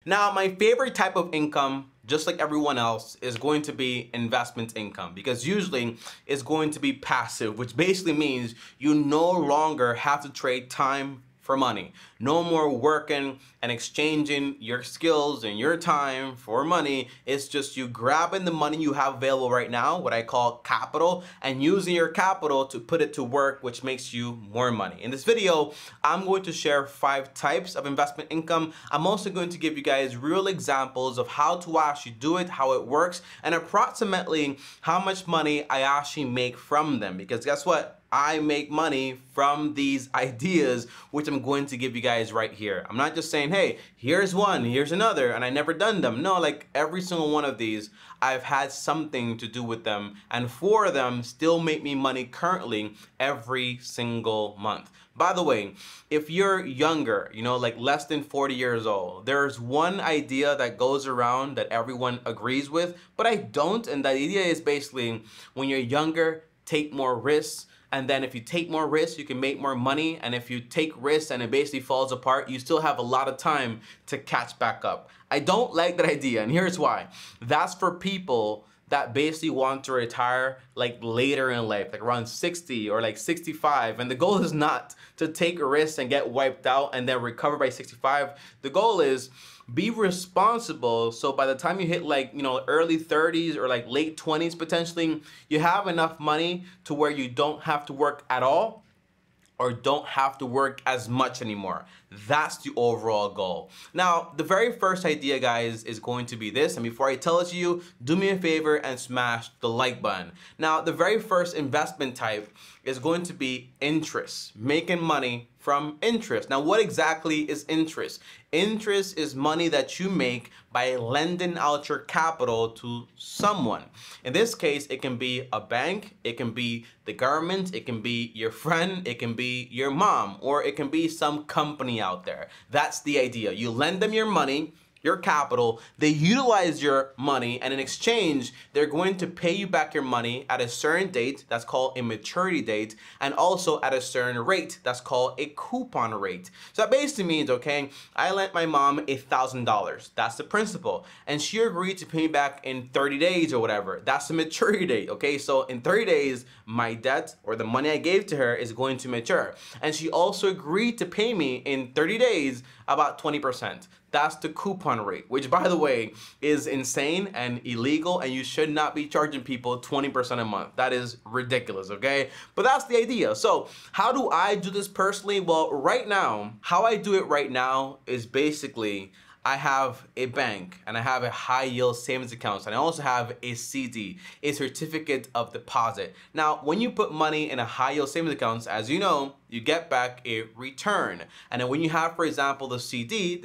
Now, my favorite type of income, just like everyone else, is going to be investment income, because usually it's going to be passive, which basically means you no longer have to trade time for money. No more working and exchanging your skills and your time for money. It's just you grabbing the money you have available right now, what I call capital, and using your capital to put it to work, which makes you more money. In this video, I'm going to share 5 types of investment income. I'm also going to give you guys real examples of how to actually do it, how it works, and approximately how much money I actually make from them. Because guess what? I make money from these ideas, which I'm going to give you guys right here. I'm not just saying, hey, here's one, here's another, and I never done them. No, like every single one of these, I've had something to do with them, and 4 of them still make me money currently every single month. By the way, if you're younger, like less than 40 years old, there's one idea that goes around that everyone agrees with, but I don't. And that idea is basically, when you're younger, take more risks. And then if you take more risks, you can make more money. And if you take risks and it basically falls apart, you still have a lot of time to catch back up. I don't like that idea, and here's why. That's for people that basically want to retire like later in life, like around 60 or like 65. And the goal is not to take a risk and get wiped out and then recover by 65. The goal is be responsible, so by the time you hit like, early 30s or like late 20s potentially, you have enough money to where you don't have to work at all or don't have to work as much anymore. That's the overall goal. Now, the very first idea, guys, is going to be this. And before I tell it to you, do me a favor and smash the like button. Now, the very first investment type is going to be interest, making money from interest. Now, what exactly is interest? Interest is money that you make by lending out your capital to someone. In this case, it can be a bank, it can be the government, it can be your friend, it can be your mom, or it can be some company out there. That's the idea. You lend them your money, your capital, they utilize your money, and in exchange, they're going to pay you back your money at a certain date, that's called a maturity date, and also at a certain rate, that's called a coupon rate. So that basically means, okay, I lent my mom $1,000, that's the principal, and she agreed to pay me back in 30 days or whatever, that's the maturity date, okay? So in 30 days, my debt, or the money I gave to her, is going to mature. And she also agreed to pay me in 30 days about 20%. That's the coupon rate, which, by the way, is insane and illegal, and you should not be charging people 20% a month. That is ridiculous, okay? But that's the idea. So how do I do this personally? Well, right now, how I do it right now is basically I have a bank and I have a high yield savings account, and I also have a CD, a certificate of deposit. Now, when you put money in a high yield savings account, as you know, you get back a return. And then when you have, for example, the CD,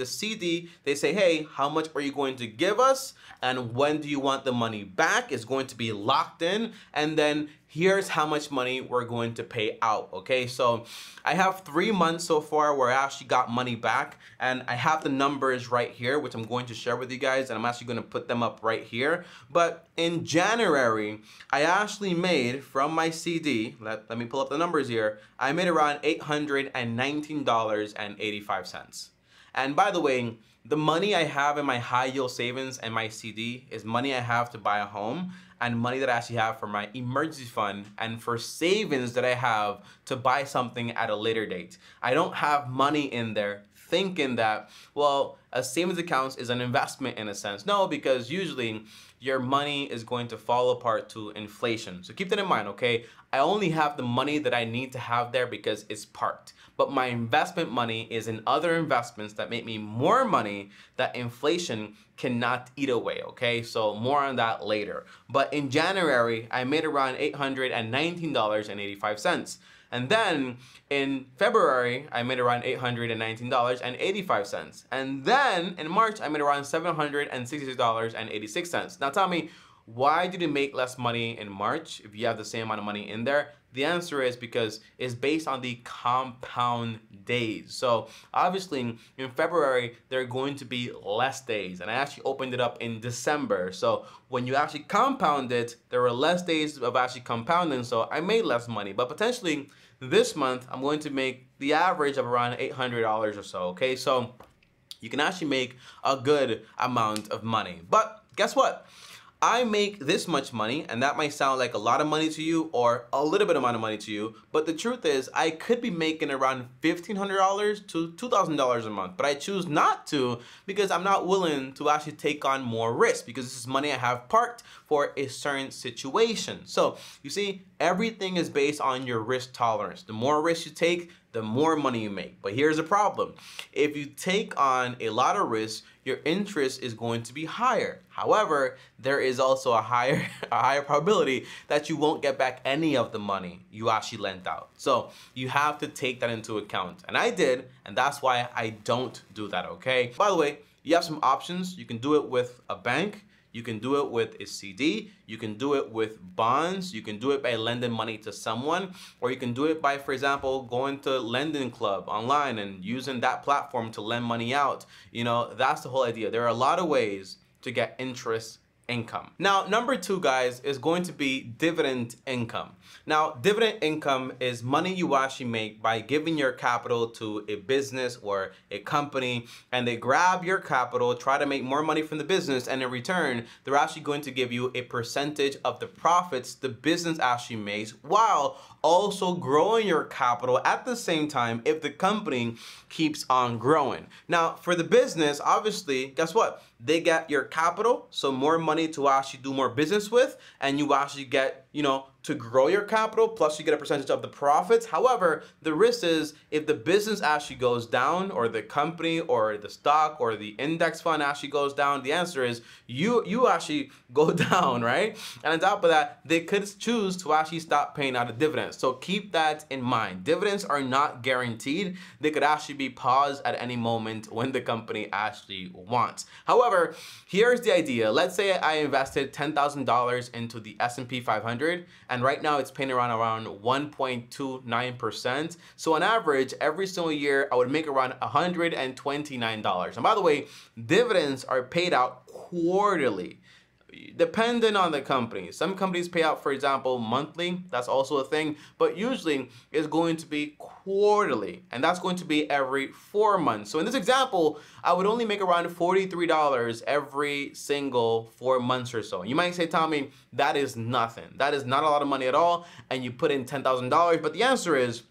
they say, hey, how much are you going to give us? And when do you want the money back? It's going to be locked in. And then here's how much money we're going to pay out, okay? So I have 3 months so far where I actually got money back, and I have the numbers right here, which I'm going to share with you guys, and I'm actually going to put them up right here. But in January, I actually made from my CD, let me pull up the numbers here, I made around $819.85. And by the way, the money I have in my high yield savings and my CD is money I have to buy a home, and money that I actually have for my emergency fund and for savings that I have to buy something at a later date. I don't have money in there thinking that, well, a savings account is an investment in a sense. No, because usually your money is going to fall apart to inflation. So keep that in mind, okay? I only have the money that I need to have there because it's parked. But my investment money is in other investments that make me more money that inflation cannot eat away, okay? So more on that later. But in January, I made around $819.85. And then in February, I made around $819.85. And then in March, I made around $766.86. Now tell me, why did you make less money in March if you have the same amount of money in there? The answer is because it's based on the compound days. So obviously in February, there are going to be less days. And I actually opened it up in December. So when you actually compound it, there were less days of actually compounding. So I made less money. But potentially this month, I'm going to make the average of around $800 or so. Okay, so you can actually make a good amount of money. But guess what? I make this much money, and that might sound like a lot of money to you or a little bit amount of money to you, but the truth is I could be making around $1,500 to $2,000 a month, but I choose not to because I'm not willing to actually take on more risk, because this is money I have parked for a certain situation. So you see, everything is based on your risk tolerance. The more risk you take, the more money you make. But here's the problem. If you take on a lot of risk, your interest is going to be higher. However, there is also a higher probability that you won't get back any of the money you actually lent out. So you have to take that into account. And I did, and that's why I don't do that, okay? By the way, you have some options. You can do it with a bank. You can do it with a CD, you can do it with bonds, you can do it by lending money to someone, or you can do it by, for example, going to Lending Club online and using that platform to lend money out. You know, that's the whole idea. There are a lot of ways to get interest income. Now, number 2, guys, is going to be dividend income. Now, dividend income is money you actually make by giving your capital to a business or a company, and they grab your capital, try to make more money from the business, and in return, they're actually going to give you a percentage of the profits the business actually makes, while also growing your capital at the same time if the company keeps on growing. Now, for the business, obviously, guess what? They get your capital, so more money to actually do more business with, and you actually get, you know, to grow your capital, plus you get a percentage of the profits. However, the risk is if the business actually goes down, or the company or the stock or the index fund actually goes down, the answer is you actually go down, right? And on top of that, they could choose to actually stop paying out a dividend. So keep that in mind. Dividends are not guaranteed. They could actually be paused at any moment when the company actually wants. However, here's the idea. Let's say I invested $10,000 into the S&P 500, and right now it's paying around 1.29%. So on average, every single year, I would make around $129. And by the way, dividends are paid out quarterly, depending on the company. Some companies pay out, for example, monthly. That's also a thing, but usually it's going to be quarterly, and that's going to be every 4 months. So in this example, I would only make around $43 every single 4 months or so. You might say, Tommy, that is nothing. That is not a lot of money at all, and you put in $10,000, but the answer is,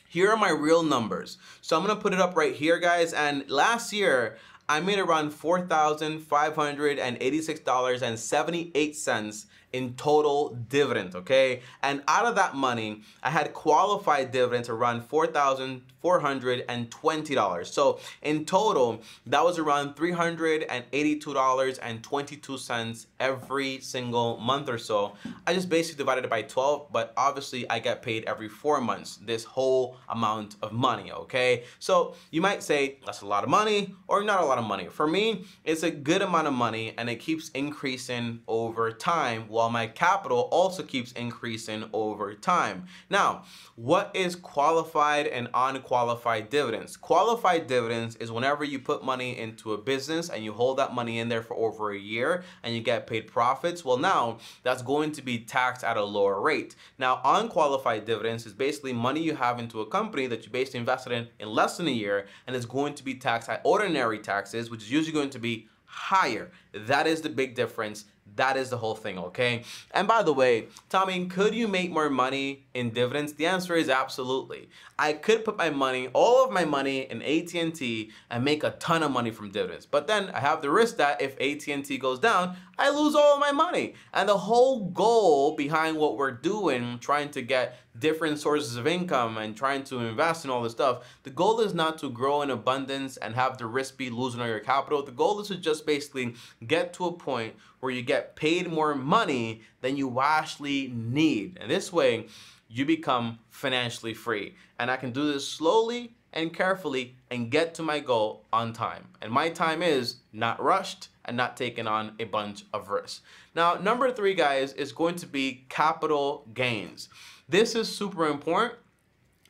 here are my real numbers. So I'm gonna put it up right here, guys, and last year, I made around $4,586.78 in total dividends, okay? And out of that money, I had qualified dividends around $4,420. So in total, that was around $382.22 every single month or so. I just basically divided it by 12, but obviously I get paid every 4 months, this whole amount of money, okay? So you might say, that's a lot of money or not a lot of money. For me, it's a good amount of money, and it keeps increasing over time, while my capital also keeps increasing over time. Now, what is qualified and unqualified dividends? Qualified dividends is whenever you put money into a business and you hold that money in there for over a year and you get paid profits. Well, now that's going to be taxed at a lower rate. Now, unqualified dividends is basically money you have into a company that you basically invested in less than a year, and it's going to be taxed at ordinary taxes, which is usually going to be higher. That is the big difference. That is the whole thing, okay? And by the way, Tommy, could you make more money in dividends? The answer is absolutely. I could put my money, all of my money in AT&T and make a ton of money from dividends. But then I have the risk that if AT&T goes down, I lose all of my money. And the whole goal behind what we're doing, trying to get different sources of income and trying to invest in all this stuff, the goal is not to grow in abundance and have the risk be losing all your capital. The goal is to just basically get to a point where you get paid more money than you actually need. And this way, you become financially free. And I can do this slowly and carefully and get to my goal on time. And my time is not rushed and not taking on a bunch of risks. Now, number 3, guys, is going to be capital gains. This is super important,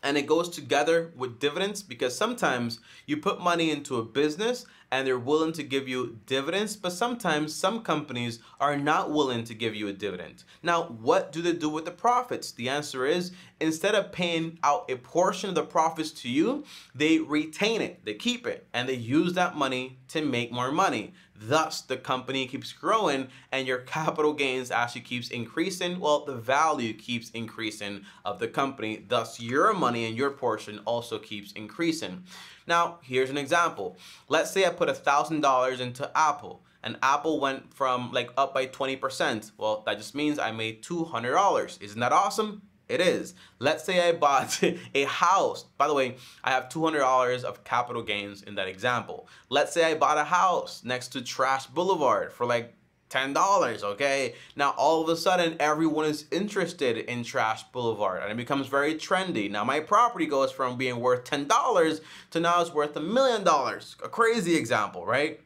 and it goes together with dividends, because sometimes you put money into a business and they're willing to give you dividends, but sometimes some companies are not willing to give you a dividend. Now, what do they do with the profits? The answer is, instead of paying out a portion of the profits to you, they retain it, they keep it, and they use that money to make more money. Thus, the company keeps growing and your capital gains actually keeps increasing. Well, the value keeps increasing of the company. Thus, your money and your portion also keeps increasing. Now, here's an example. Let's say I put $1,000 into Apple, and Apple went from like up by 20%. Well, that just means I made $200. Isn't that awesome? It is. Let's say I bought a house. By the way, I have $200 of capital gains in that example. Let's say I bought a house next to Trash Boulevard for like $10, okay? Now, all of a sudden, everyone is interested in Trash Boulevard, and it becomes very trendy. Now, my property goes from being worth $10 to now it's worth $1 million. A crazy example, right?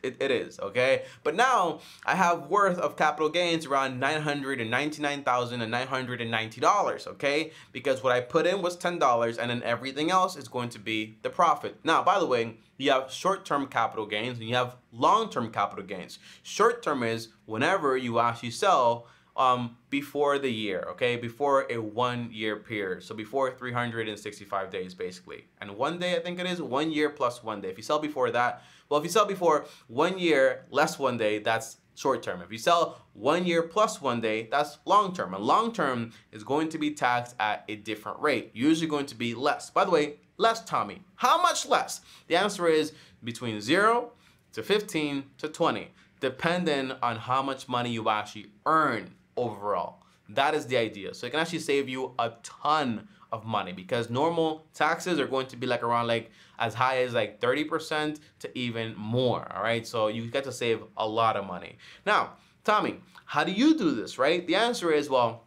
It is, okay? But now I have worth of capital gains around $999,990, okay? Because what I put in was $10 and then everything else is going to be the profit. Now, by the way, you have short-term capital gains and you have long-term capital gains. Short-term is whenever you actually sell before the year, okay? Before a 1 year period. So before 365 days, basically. And 1 day, I think it is 1 year plus 1 day. If you sell before that, well, if you sell before 1 year less 1 day, that's short term. If you sell 1 year plus 1 day, that's long term. And long term is going to be taxed at a different rate, usually going to be less. By the way, less, Tommy. How much less? The answer is between 0 to 15 to 20, depending on how much money you actually earn overall. That is the idea. So it can actually save you a ton of money, because normal taxes are going to be like around like as high as like 30% to even more. All right, so you get to save a lot of money. Now, Tommy, how do you do this, right? The answer is, well,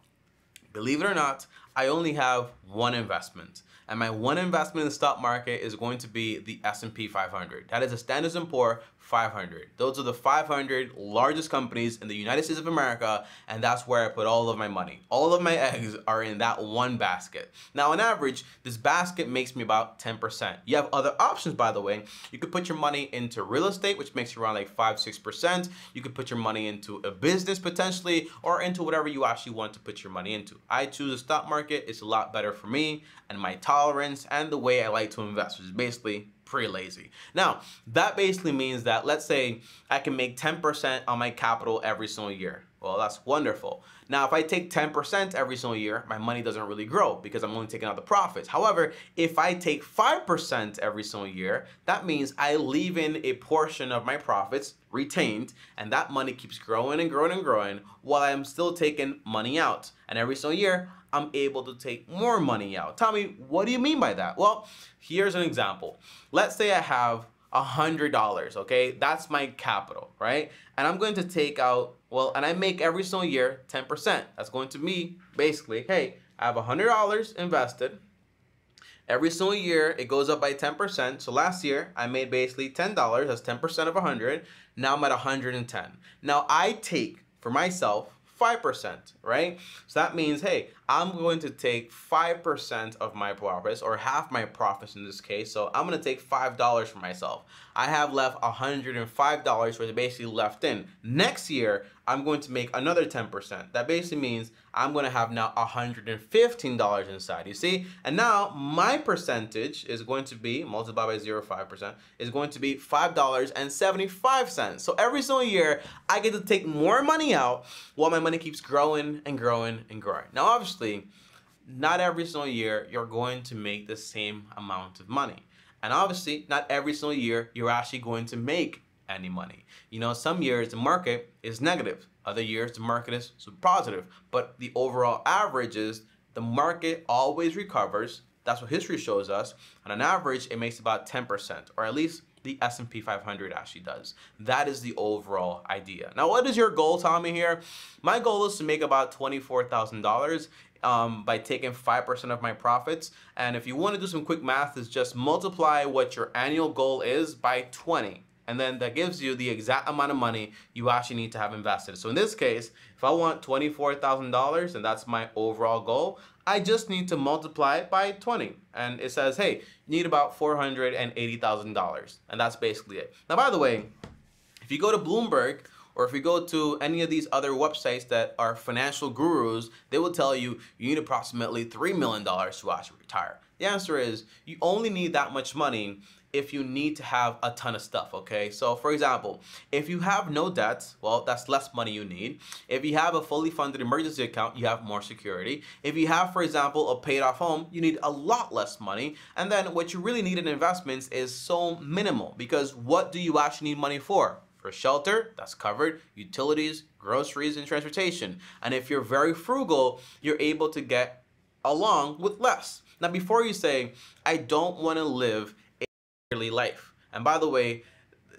believe it or not, I only have one investment. And my one investment in the stock market is going to be the S&P 500. That is a Standard & Poor's 500. Those are the 500 largest companies in the United States of America, and that's where I put all of my money. All of my eggs are in that one basket. Now, on average, this basket makes me about 10%. You have other options, by the way. You could put your money into real estate, which makes you around like 5-6%. You could put your money into a business potentially, or into whatever you actually want to put your money into. I choose the stock market. It's a lot better for me and my tolerance and the way I like to invest, which is basically pretty lazy. Now, that basically means that, let's say I can make 10% on my capital every single year. Well, that's wonderful. Now, if I take 10% every single year, my money doesn't really grow because I'm only taking out the profits. However, if I take 5% every single year, that means I leave in a portion of my profits retained, and that money keeps growing and growing and growing while I'm still taking money out. And every single year, I'm able to take more money out. Tommy, what do you mean by that? Well, here's an example. Let's say I have $100, okay? That's my capital, right? And I'm going to take out, well, and I make every single year 10%. That's going to be basically, hey, I have $100 invested. Every single year, it goes up by 10%. So last year, I made basically $10. That's 10% of 100. Now I'm at 110. Now I take, for myself, 5%, right? So that means, hey, I'm going to take 5% of my profits, or half my profits in this case. So I'm going to take $5 for myself. I have left $105 where they basically left in. Next year, I'm going to make another 10%. That basically means I'm going to have now $115 inside, you see? And now my percentage is going to be, multiplied by 0.5%, is going to be $5.75. So every single year, I get to take more money out while my money keeps growing and growing and growing. Now, obviously, not every single year you're going to make the same amount of money. And obviously, not every single year you're actually going to make any money. You know, some years the market is negative. Other years the market is positive. But the overall average is the market always recovers. That's what history shows us. And on average, it makes about 10%, or at least the S&P 500 actually does. That is the overall idea. Now, what is your goal, Tommy, here? My goal is to make about $24,000 by taking 5% of my profits. And if you want to do some quick math, is just multiply what your annual goal is by 20. and then that gives you the exact amount of money you actually need to have invested. So in this case, if I want $24,000 and that's my overall goal, I just need to multiply it by 20. And it says, hey, you need about $480,000. And that's basically it. Now, by the way, if you go to Bloomberg, or if you go to any of these other websites that are financial gurus, they will tell you you need approximately $3 million to actually retire. The answer is you only need that much money if you need to have a ton of stuff, okay? So for example, if you have no debts, well, that's less money you need. If you have a fully funded emergency account, you have more security. If you have, for example, a paid off home, you need a lot less money. And then what you really need in investments is so minimal, because what do you actually need money for? For shelter, that's covered, utilities, groceries, and transportation. And if you're very frugal, you're able to get along with less. Now, before you say, I don't want to live a yearly life. And by the way,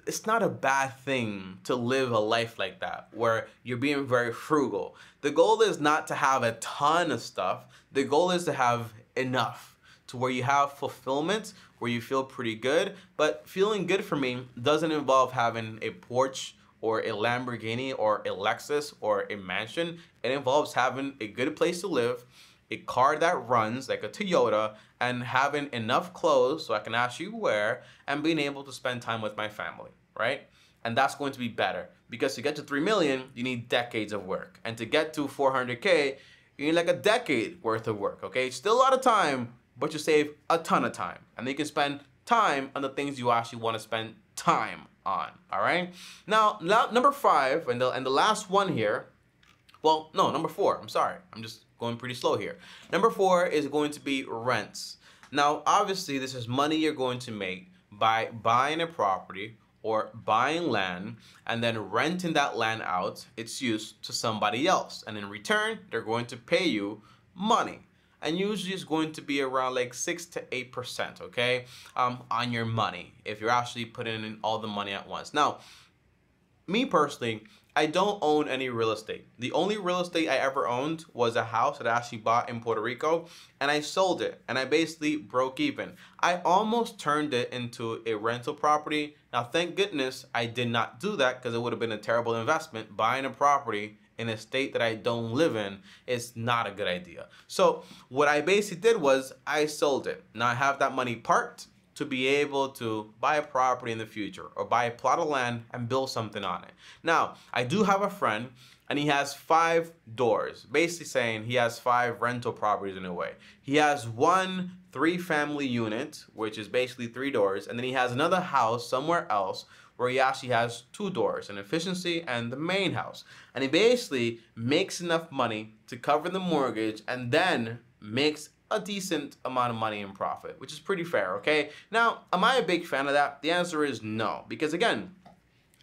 it's not a bad thing to live a life like that, where you're being very frugal. The goal is not to have a ton of stuff. The goal is to have enough to where you have fulfillment, where you feel pretty good. But feeling good for me doesn't involve having a Porsche or a Lamborghini or a Lexus or a mansion. It involves having a good place to live, a car that runs like a Toyota, and having enough clothes so I can actually wear, and being able to spend time with my family, right? And that's going to be better, because to get to 3 million, you need decades of work. And to get to 400K, you need like a decade worth of work, okay? It's still a lot of time, but you save a ton of time. And then you can spend time on the things you actually want to spend time on, all right? Now number 5, and the last one here, well, no, number 4, I'm sorry. I'm just going pretty slow here. Number 4 is going to be rents. Now, obviously, this is money you're going to make by buying a property or buying land and then renting that land out, its use, to somebody else. And in return, they're going to pay you money. And usually it's going to be around like 6 to 8%, okay, on your money, if you're actually putting in all the money at once. Now, me personally, I don't own any real estate. The only real estate I ever owned was a house that I actually bought in Puerto Rico, and I sold it, and I basically broke even. I almost turned it into a rental property. Now, thank goodness I did not do that, because it would have been a terrible investment. Buying a property in a state that I don't live in is not a good idea. So what I basically did was I sold it. Now I have that money parked to be able to buy a property in the future, or buy a plot of land and build something on it. Now, I do have a friend, and he has 5 doors, basically saying he has 5 rental properties in a way. He has one 3-family unit, which is basically 3 doors, and then he has another house somewhere else where he actually has 2 doors, an efficiency and the main house. And he basically makes enough money to cover the mortgage, and then makes a decent amount of money in profit, which is pretty fair, okay? Now, am I a big fan of that? The answer is no, because again,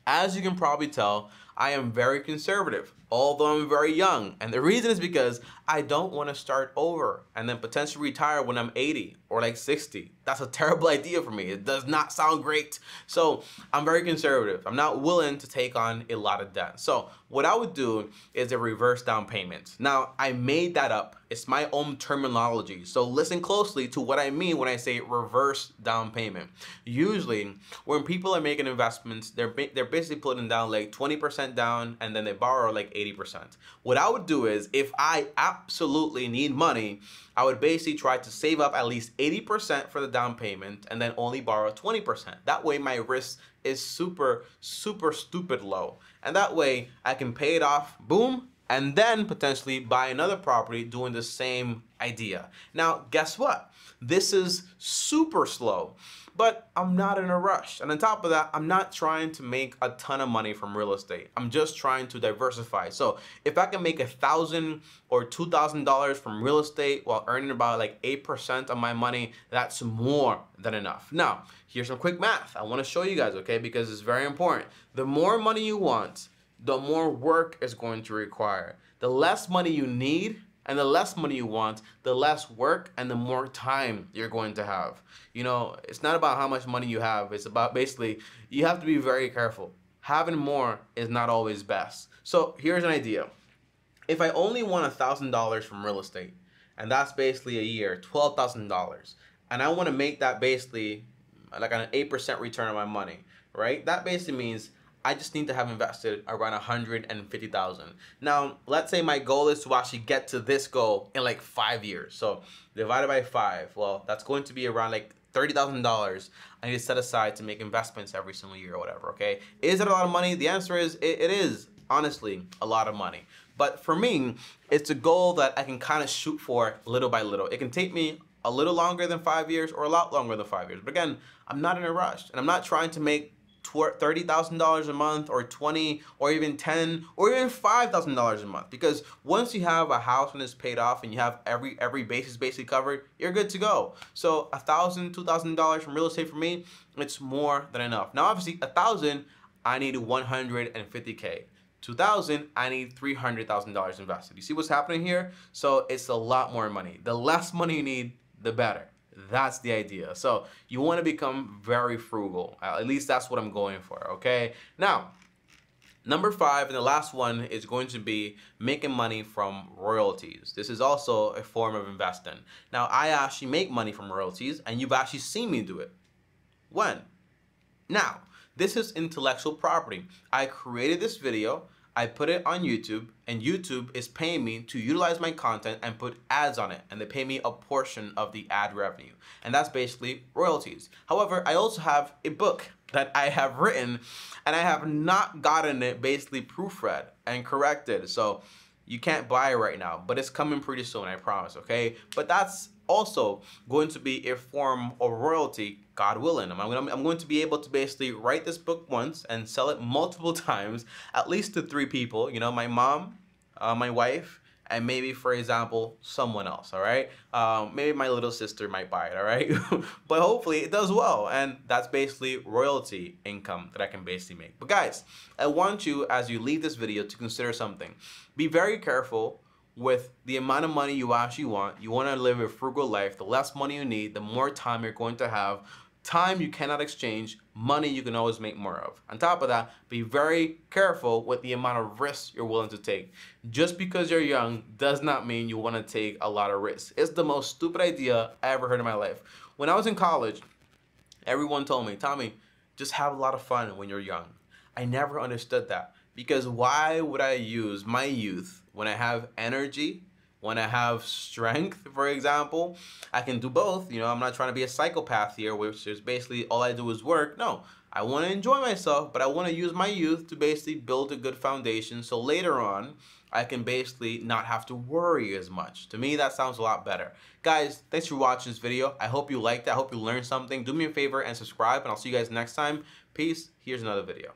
as you can probably tell, I am very conservative, although I'm very young. And the reason is because I don't want to start over and then potentially retire when I'm 80 or like 60. That's a terrible idea for me. It does not sound great. So I'm very conservative. I'm not willing to take on a lot of debt. So what I would do is a reverse down payment. Now, I made that up. It's my own terminology. So listen closely to what I mean when I say reverse down payment. Usually, when people are making investments, they're basically putting down like 20% down, and then they borrow like 80%. What I would do is, if I absolutely need money, I would basically try to save up at least 80% for the down payment and then only borrow 20%. That way my risk is super stupid low. And that way I can pay it off, boom, and then potentially buy another property doing the same idea. Now, guess what? This is super slow, but I'm not in a rush. And on top of that, I'm not trying to make a ton of money from real estate. I'm just trying to diversify. So if I can make $1,000 or $2,000 from real estate while earning about like 8% of my money, that's more than enough. Now, here's some quick math I want to show you guys, okay? Because it's very important. The more money you want, the more work it's going to require. The less money you need and the less money you want, the less work and the more time you're going to have. You know, it's not about how much money you have. It's about basically, you have to be very careful. Having more is not always best. So here's an idea. If I only want $1,000 from real estate, and that's basically a year, $12,000, and I want to make that basically like an 8% return on my money, right? That basically means I just need to have invested around 150,000. Now, let's say my goal is to actually get to this goal in like 5 years. So divided by 5, well, that's going to be around like $30,000 I need to set aside to make investments every single year or whatever, okay? Is it a lot of money? The answer is it is, honestly, a lot of money. But for me, it's a goal that I can kind of shoot for little by little. It can take me a little longer than 5 years or a lot longer than 5 years. But again, I'm not in a rush, and I'm not trying to make $30,000 a month or 20 or even 10 or even $5,000 a month, because once you have a house and it's paid off and you have every basis basically covered, you're good to go. So $1,000, $2,000 from real estate, for me, it's more than enough. Now obviously 1,000, I need 150K. 2,000, I need $300,000 invested. You see what's happening here? So it's a lot more money. The less money you need, the better. That's the idea. So you want to become very frugal. At least that's what I'm going for, okay? Now, number 5 and the last one is going to be making money from royalties. This is also a form of investing. Now, I actually make money from royalties, and you've actually seen me do it. When? Now, this is intellectual property. I created this video, I put it on YouTube, and YouTube is paying me to utilize my content and put ads on it, and they pay me a portion of the ad revenue, and that's basically royalties. However, I also have a book that I have written, and I have not gotten it basically proofread and corrected, so you can't buy it right now, but it's coming pretty soon, I promise, okay? But that's also going to be a form of royalty, God willing. I'm going to be able to basically write this book once and sell it multiple times, at least to 3 people, you know, my mom, my wife, and maybe, for example, someone else, all right? Maybe my little sister might buy it, all right? But hopefully it does well, and that's basically royalty income that I can basically make. But guys, I want you, as you leave this video, to consider something. Be very careful with the amount of money you actually want. You want to live a frugal life. The less money you need, the more time you're going to have. Time you cannot exchange, money you can always make more of. On top of that, be very careful with the amount of risks you're willing to take. Just because you're young does not mean you want to take a lot of risks. It's the most stupid idea I ever heard in my life. When I was in college, everyone told me, Tommy, just have a lot of fun when you're young. I never understood that, because why would I use my youth when I have energy, when I have strength, for example? I can do both. You know, I'm not trying to be a psychopath here, which is basically all I do is work. No, I want to enjoy myself, but I want to use my youth to basically build a good foundation, so later on, I can basically not have to worry as much. To me, that sounds a lot better. Guys, thanks for watching this video. I hope you liked it. I hope you learned something. Do me a favor and subscribe, and I'll see you guys next time. Peace. Here's another video.